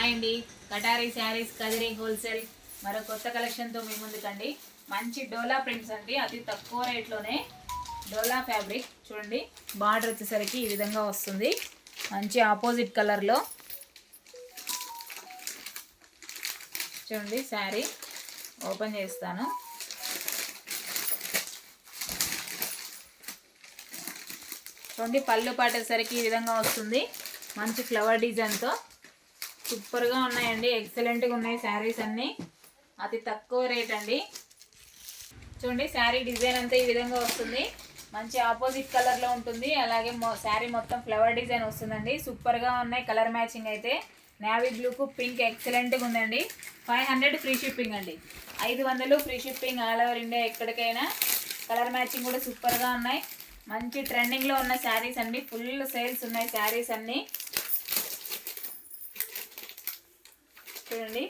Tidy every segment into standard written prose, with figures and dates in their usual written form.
Hi అండి, కటారీ saris Kadiri wholesale మరో కొత్త కలెక్షన్తో మీ ముందుకండి. మంచి డోలా ప్రింట్స్ అండి, అతి తక్కువ రేట్లోనే డోలా ఫ్యాబ్రిక్. చూడండి, బార్డర్ వచ్చేసరికి ఈ విధంగా వస్తుంది, మంచి ఆపోజిట్ కలర్లో. చూడండి, శారీ ఓపెన్ చేస్తాను. చూడండి, పళ్ళు పాటేసరికి ఈ విధంగా వస్తుంది, మంచి ఫ్లవర్ డిజైన్తో. సూపర్గా ఉన్నాయండి, ఎక్సలెంట్గా ఉన్నాయి శారీస్ అన్నీ, అతి తక్కువ రేట్ అండి. చూడండి, శారీ డిజైన్ అంతా ఈ విధంగా వస్తుంది, మంచి ఆపోజిట్ కలర్లో ఉంటుంది. అలాగే శారీ మొత్తం ఫ్లవర్ డిజైన్ వస్తుందండి. సూపర్గా ఉన్నాయి, కలర్ మ్యాచింగ్ అయితే నేవీ బ్లూకు పింక్ ఎక్సలెంట్గా ఉందండి. 500 ఫ్రీ షిప్పింగ్ అండి, 500 free shipping all over India ఎక్కడికైనా. కలర్ మ్యాచింగ్ కూడా సూపర్గా ఉన్నాయి, మంచి ట్రెండింగ్లో ఉన్న శారీస్ అండి. ఫుల్ సేల్స్ ఉన్నాయి శారీస్ అన్నీ. చూడండి,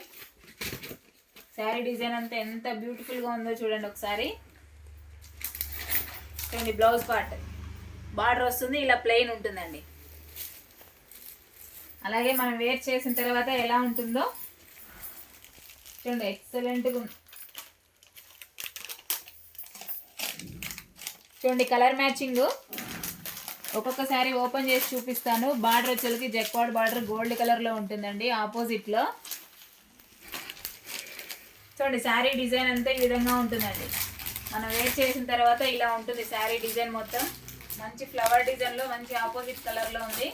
శారీ డిజైన్ అంతా ఎంత బ్యూటిఫుల్గా ఉందో చూడండి ఒకసారి. చూడండి, బ్లౌజ్ పార్ట్ బార్డర్ వస్తుంది, ఇలా ప్లెయిన్ ఉంటుందండి. అలాగే మనం వేర్ చేసిన తర్వాత ఎలా ఉంటుందో చూడండి, ఎక్సలెంట్గా ఉంది. చూడండి, కలర్ మ్యాచింగ్ ఒక్కొక్కసారి ఓపెన్ చేసి చూపిస్తాను. బార్డర్ వచ్చేసరికి జెక్వార్డ్ బార్డర్ గోల్డ్ కలర్లో ఉంటుందండి ఆపోజిట్లో. చూడండి, శారీ డిజైన్ అంతా ఈ విధంగా ఉంటుందండి. మనం వేర్ చేసిన తర్వాత ఇలా ఉంటుంది శారీ డిజైన్ మొత్తం, మంచి ఫ్లవర్ డిజైన్లో మంచి ఆపోజిట్ కలర్లో ఉంది.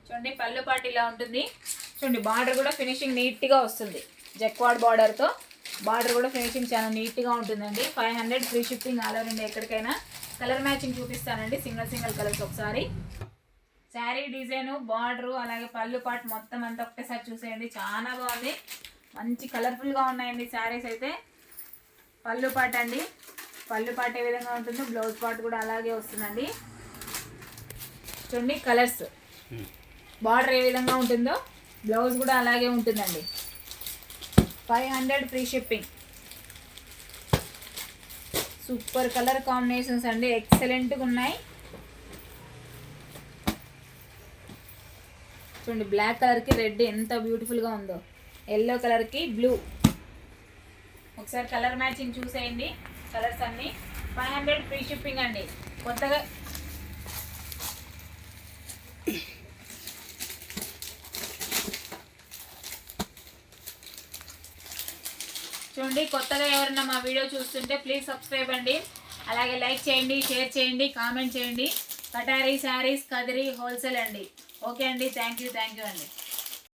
చూడండి, పళ్ళు పాటు ఇలా ఉంటుంది. చూడండి, బార్డర్ కూడా ఫినిషింగ్ నీట్గా వస్తుంది, జెక్వార్డ్ బార్డర్తో. బార్డర్ కూడా ఫినిషింగ్ చాలా నీట్గా ఉంటుందండి. 500 free shipping all over India ఎక్కడికైనా. కలర్ మ్యాచింగ్ చూపిస్తానండి, సింగిల్ కలర్స్ ఒకసారి. శారీ డిజైను, బార్డరు, అలాగే పళ్ళు పాటు మొత్తం అంతా ఒకటేసారి చూసేయండి, చాలా బాగుంది, మంచి కలర్ఫుల్గా ఉన్నాయండి శారీస్ అయితే. పళ్ళు పాటు అండి, పళ్ళు పాటు ఏ విధంగా ఉంటుందో బ్లౌజ్ పాటు కూడా అలాగే వస్తుందండి. చూడండి, కలర్స్, బార్డర్ ఏ విధంగా ఉంటుందో బ్లౌజ్ కూడా అలాగే ఉంటుందండి. 500 free shipping. Super colour combinations అండి, ఎక్సలెంట్గా ఉన్నాయి. చూడండి, బ్లాక్ కలర్కి రెడ్ ఎంత బ్యూటిఫుల్గా ఉందో, ఎల్లో కలర్కి బ్లూ. ఒకసారి కలర్ మ్యాచింగ్ చూసేయండి, కలర్స్ అన్నీ. 500 ఫ్రీ షిప్పింగ్ అండి. కొత్తగా చూడండి, కొత్తగా ఎవరైనా మా వీడియో చూస్తుంటే ప్లీజ్ సబ్స్క్రైబ్ అండి. అలాగే లైక్ చేయండి, షేర్ చేయండి, కామెంట్ చేయండి. కటారీ శారీస్ కదిరి హోల్సేల్ అండి. ఓకే అండి, థ్యాంక్ యూ అండి.